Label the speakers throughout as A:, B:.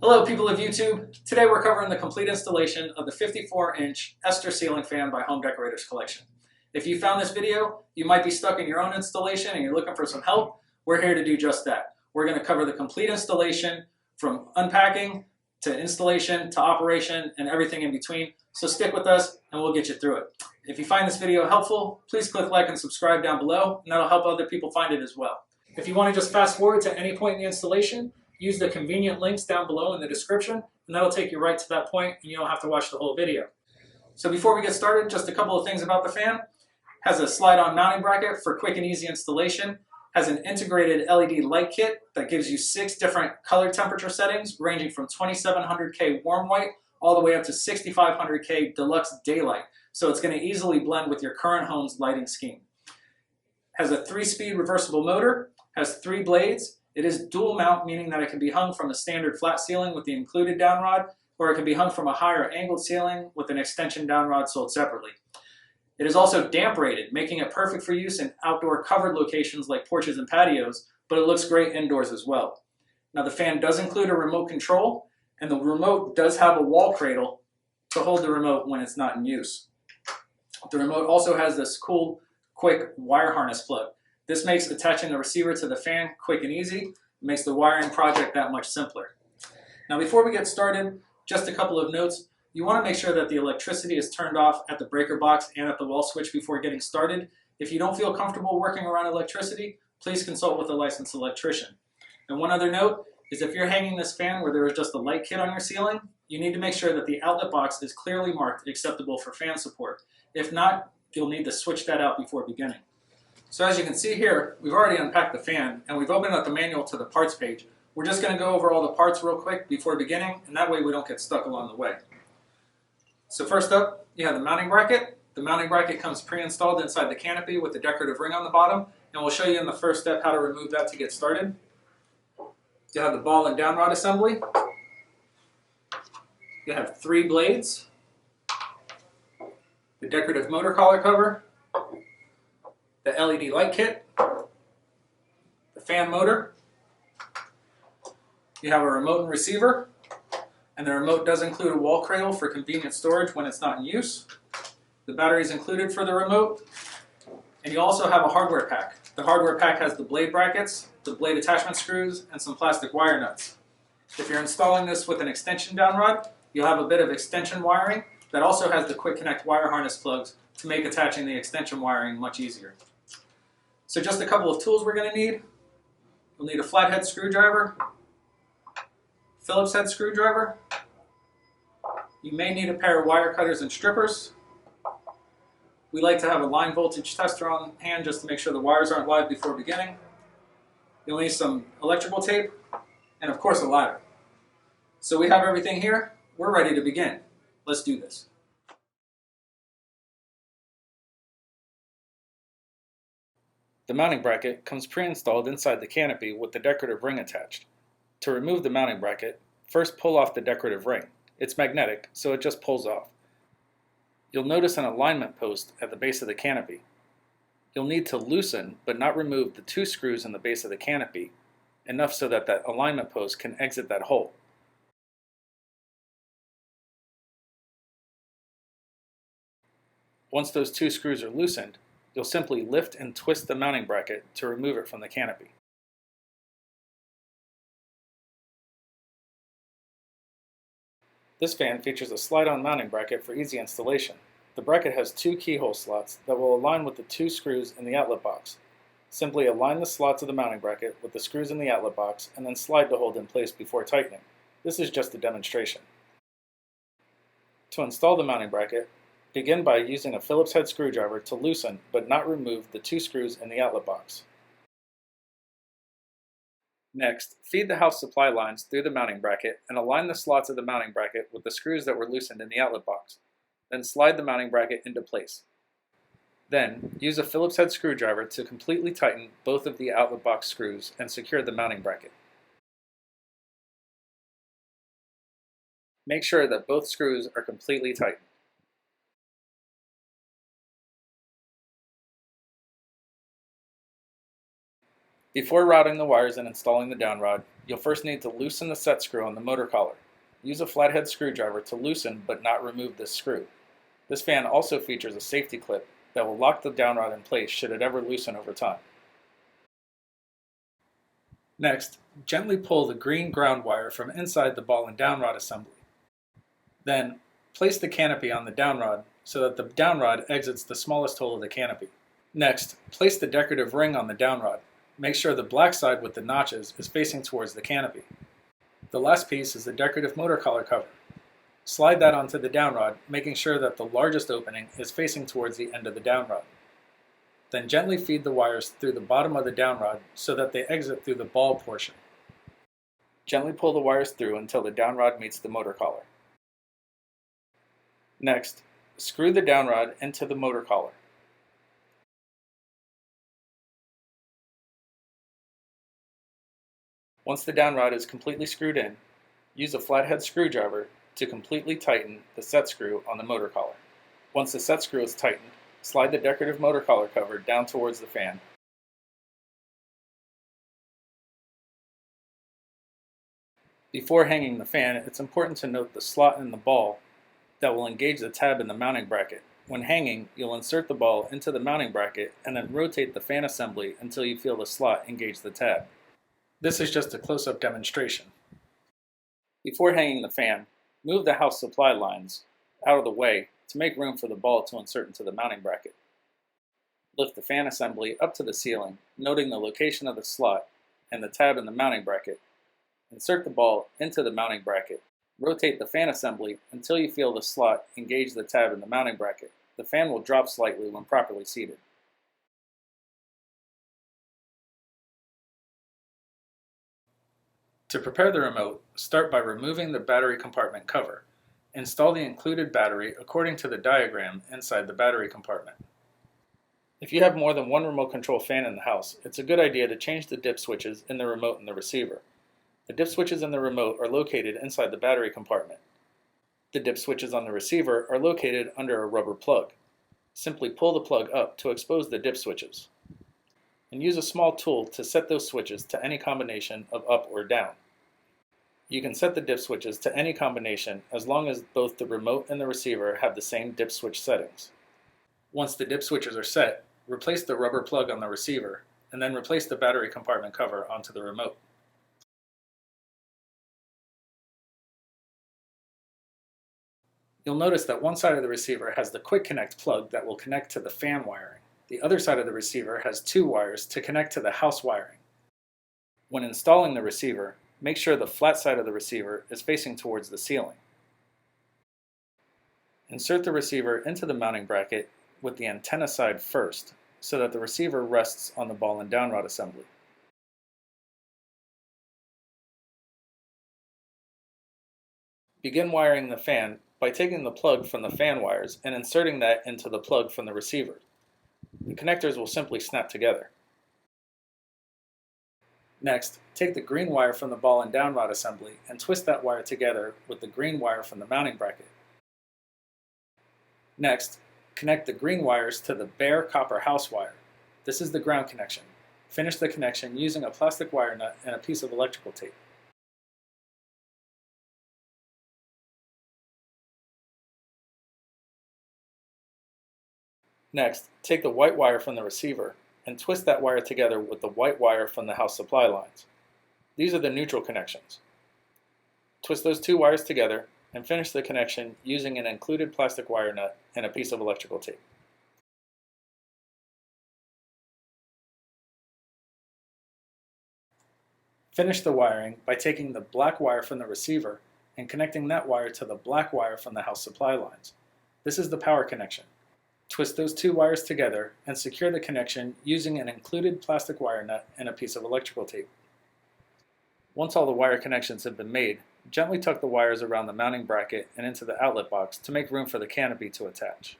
A: Hello people of YouTube. Today we're covering the complete installation of the 54-inch Ester ceiling fan by Home Decorators Collection. If you found this video, you might be stuck in your own installation and you're looking for some help. We're here to do just that. We're going to cover the complete installation from unpacking to installation to operation and everything in between. So stick with us and we'll get you through it. If you find this video helpful, please click like and subscribe down below, and that'll help other people find it as well. If you want to just fast forward to any point in the installation, use the convenient links down below in the description, and that'll take you right to that point, and you don't have to watch the whole video. So before we get started, just a couple of things about the fan. It has a slide-on mounting bracket for quick and easy installation. Has an integrated LED light kit that gives you 6 different color temperature settings, ranging from 2700K warm white all the way up to 6500K deluxe daylight. So it's going to easily blend with your current home's lighting scheme. Has a 3-speed reversible motor, has 3 blades. It is dual mount, meaning that it can be hung from a standard flat ceiling with the included downrod, or it can be hung from a higher angled ceiling with an extension downrod sold separately. It is also damp rated, making it perfect for use in outdoor covered locations like porches and patios, but it looks great indoors as well. Now the fan does include a remote control, and the remote does have a wall cradle to hold the remote when it's not in use. The remote also has this cool, quick wire harness plug. This makes attaching the receiver to the fan quick and easy. It makes the wiring project that much simpler. Now before we get started, just a couple of notes. You want to make sure that the electricity is turned off at the breaker box and at the wall switch before getting started. If you don't feel comfortable working around electricity, please consult with a licensed electrician. And one other note is if you're hanging this fan where there is just a light kit on your ceiling, you need to make sure that the outlet box is clearly marked acceptable for fan support. If not, you'll need to switch that out before beginning. So as you can see here, we've already unpacked the fan and we've opened up the manual to the parts page. We're just going to go over all the parts real quick before beginning, and that way we don't get stuck along the way. So first up, you have the mounting bracket. The mounting bracket comes pre-installed inside the canopy with the decorative ring on the bottom, and we'll show you in the first step how to remove that to get started. You have the ball and downrod assembly. You have 3 blades, the decorative motor collar cover, the LED light kit, the fan motor. You have a remote and receiver, and the remote does include a wall cradle for convenient storage when it's not in use. The battery is included for the remote, and you also have a hardware pack. The hardware pack has the blade brackets, the blade attachment screws, and some plastic wire nuts. If you're installing this with an extension downrod, you'll have a bit of extension wiring that also has the quick connect wire harness plugs to make attaching the extension wiring much easier. So just a couple of tools we're going to need. You'll need a flathead screwdriver, Phillips head screwdriver. You may need a pair of wire cutters and strippers. We like to have a line voltage tester on hand just to make sure the wires aren't live before beginning. You'll need some electrical tape and of course a ladder. So we have everything here. We're ready to begin. Let's do this. The mounting bracket comes pre-installed inside the canopy with the decorative ring attached. To remove the mounting bracket, first pull off the decorative ring. It's magnetic, so it just pulls off. You'll notice an alignment post at the base of the canopy. You'll need to loosen but not remove the 2 screws in the base of the canopy, enough so that that alignment post can exit that hole. Once those 2 screws are loosened, you'll simply lift and twist the mounting bracket to remove it from the canopy. This fan features a slide-on mounting bracket for easy installation. The bracket has 2 keyhole slots that will align with the 2 screws in the outlet box. Simply align the slots of the mounting bracket with the screws in the outlet box and then slide to hold in place before tightening. This is just a demonstration. To install the mounting bracket, begin by using a Phillips head screwdriver to loosen but not remove the 2 screws in the outlet box. Next, feed the house supply lines through the mounting bracket and align the slots of the mounting bracket with the screws that were loosened in the outlet box. Then slide the mounting bracket into place. Then, use a Phillips head screwdriver to completely tighten both of the outlet box screws and secure the mounting bracket. Make sure that both screws are completely tightened. Before routing the wires and installing the downrod, you'll first need to loosen the set screw on the motor collar. Use a flathead screwdriver to loosen but not remove this screw. This fan also features a safety clip that will lock the downrod in place should it ever loosen over time. Next, gently pull the green ground wire from inside the ball and downrod assembly. Then, place the canopy on the downrod so that the downrod exits the smallest hole of the canopy. Next, place the decorative ring on the downrod. Make sure the black side with the notches is facing towards the canopy. The last piece is the decorative motor collar cover. Slide that onto the downrod, making sure that the largest opening is facing towards the end of the downrod. Then gently feed the wires through the bottom of the downrod so that they exit through the ball portion. Gently pull the wires through until the downrod meets the motor collar. Next, screw the downrod into the motor collar. Once the downrod is completely screwed in, use a flathead screwdriver to completely tighten the set screw on the motor collar. Once the set screw is tightened, slide the decorative motor collar cover down towards the fan. Before hanging the fan, it's important to note the slot in the ball that will engage the tab in the mounting bracket. When hanging, you'll insert the ball into the mounting bracket and then rotate the fan assembly until you feel the slot engage the tab. This is just a close-up demonstration. Before hanging the fan, move the house supply lines out of the way to make room for the ball to insert into the mounting bracket. Lift the fan assembly up to the ceiling, noting the location of the slot and the tab in the mounting bracket. Insert the ball into the mounting bracket. Rotate the fan assembly until you feel the slot engage the tab in the mounting bracket. The fan will drop slightly when properly seated. To prepare the remote, start by removing the battery compartment cover. Install the included battery according to the diagram inside the battery compartment. If you have more than one remote control fan in the house, it's a good idea to change the dip switches in the remote and the receiver. The dip switches in the remote are located inside the battery compartment. The dip switches on the receiver are located under a rubber plug. Simply pull the plug up to expose the dip switches, and use a small tool to set those switches to any combination of up or down. You can set the dip switches to any combination as long as both the remote and the receiver have the same dip switch settings. Once the dip switches are set, replace the rubber plug on the receiver, and then replace the battery compartment cover onto the remote. You'll notice that one side of the receiver has the quick connect plug that will connect to the fan wiring. The other side of the receiver has two wires to connect to the house wiring. When installing the receiver, make sure the flat side of the receiver is facing towards the ceiling. Insert the receiver into the mounting bracket with the antenna side first, so that the receiver rests on the ball and downrod assembly. Begin wiring the fan by taking the plug from the fan wires and inserting that into the plug from the receiver. The connectors will simply snap together. Next, take the green wire from the ball and downrod assembly and twist that wire together with the green wire from the mounting bracket. Next, connect the green wires to the bare copper house wire. This is the ground connection. Finish the connection using a plastic wire nut and a piece of electrical tape. Next, take the white wire from the receiver and twist that wire together with the white wire from the house supply lines. These are the neutral connections. Twist those two wires together and finish the connection using an included plastic wire nut and a piece of electrical tape. Finish the wiring by taking the black wire from the receiver and connecting that wire to the black wire from the house supply lines. This is the power connection. Twist those two wires together and secure the connection using an included plastic wire nut and a piece of electrical tape. Once all the wire connections have been made, gently tuck the wires around the mounting bracket and into the outlet box to make room for the canopy to attach.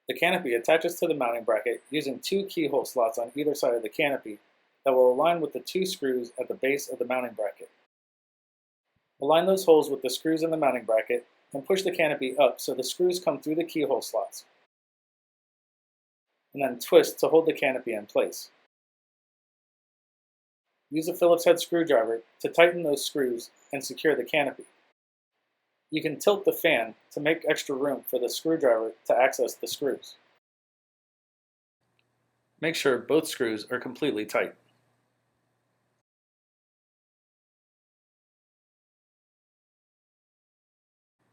A: The canopy attaches to the mounting bracket using two keyhole slots on either side of the canopy that will align with the two screws at the base of the mounting bracket. Align those holes with the screws in the mounting bracket and push the canopy up so the screws come through the keyhole slots.
B: and then twist to hold the canopy in place. Use a Phillips head screwdriver to tighten those screws and secure the canopy. You can tilt the fan to make extra room for the screwdriver to access the screws. Make sure both screws are completely tight.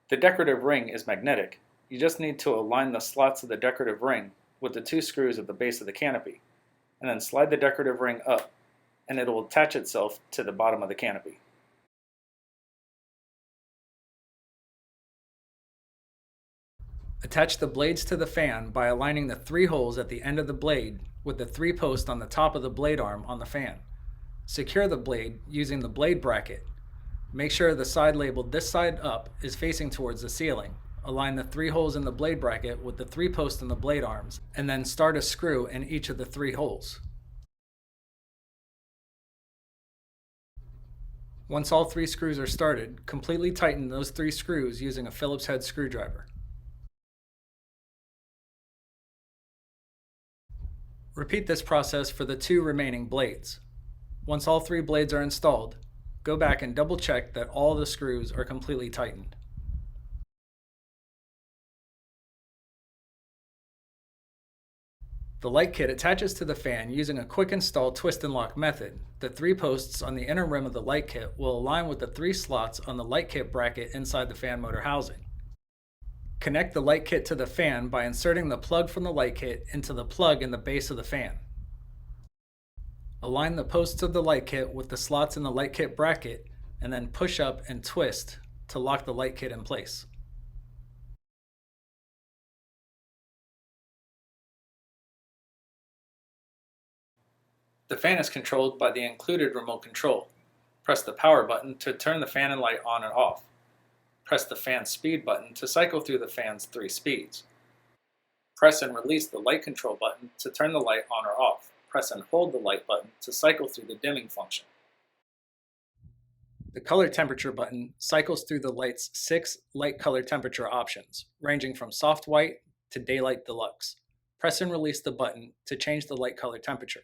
B: The decorative ring is magnetic. You just need to align the slots of the decorative ring with the two screws at the base of the canopy, and then slide the decorative ring up, and it will attach itself to the bottom of the canopy.
A: Attach the blades to the fan by aligning the 3 holes at the end of the blade with the 3 posts on the top of the blade arm on the fan. Secure the blade using the blade bracket. Make sure the side labeled "this side up" is facing towards the ceiling. Align the 3 holes in the blade bracket with the 3 posts in the blade arms, and then start a screw in each of the 3 holes. Once all 3 screws are started, completely tighten those 3 screws using a Phillips head screwdriver. Repeat this process for the 2 remaining blades. Once all 3 blades are installed, go back and double check that all the screws are completely tightened. The light kit attaches to the fan using a quick install twist and lock method. The 3 posts on the inner rim of the light kit will align with the 3 slots on the light kit bracket inside the fan motor housing. Connect the light kit to the fan by inserting the plug from the light kit into the plug in the base of the fan. Align the posts of the light kit with the slots in the light kit bracket, and then push up and twist to lock the light kit in place. The fan is controlled by the included remote control. Press the power button to turn the fan and light on and off. Press the fan speed button to cycle through the fan's 3 speeds. Press and release the light control button to turn the light on or off. Press and hold the light button to cycle through the dimming function. The color temperature button cycles through the light's 6 light color temperature options, ranging from soft white to daylight deluxe. Press and release the button to change the light color temperature.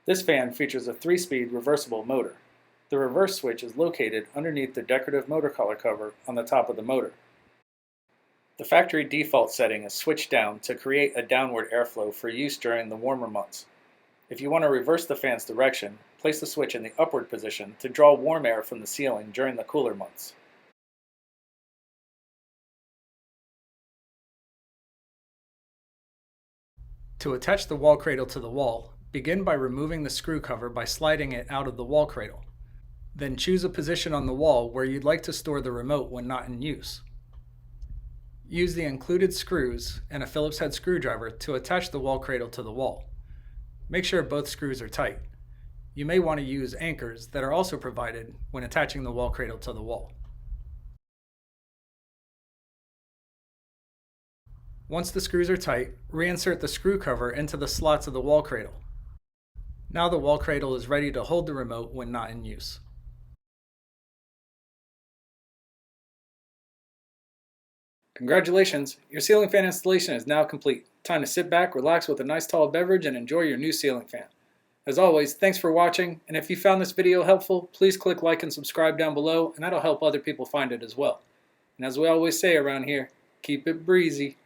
B: This fan features a 3-speed reversible motor. The reverse switch is located underneath the decorative motor collar cover on the top of the motor. The factory default setting is switched down to create a downward airflow for use during the warmer months. If you want to reverse the fan's direction, place the switch in the upward position to draw warm air from the ceiling during the cooler months.
A: To attach the wall cradle to the wall, begin by removing the screw cover by sliding it out of the wall cradle. Then choose a position on the wall where you'd like to store the remote when not in use. Use the included screws and a Phillips head screwdriver to attach the wall cradle to the wall. Make sure both screws are tight. You may want to use anchors that are also provided when attaching the wall cradle to the wall. Once the screws are tight, reinsert the screw cover into the slots of the wall cradle. Now the wall cradle is ready to hold the remote when not in use. Congratulations, your ceiling fan installation is now complete. Time to sit back, relax with a nice tall beverage, and enjoy your new ceiling fan. As always, thanks for watching, and if you found this video helpful, please click like and subscribe down below, and that'll help other people find it as well. And as we always say around here, keep it breezy.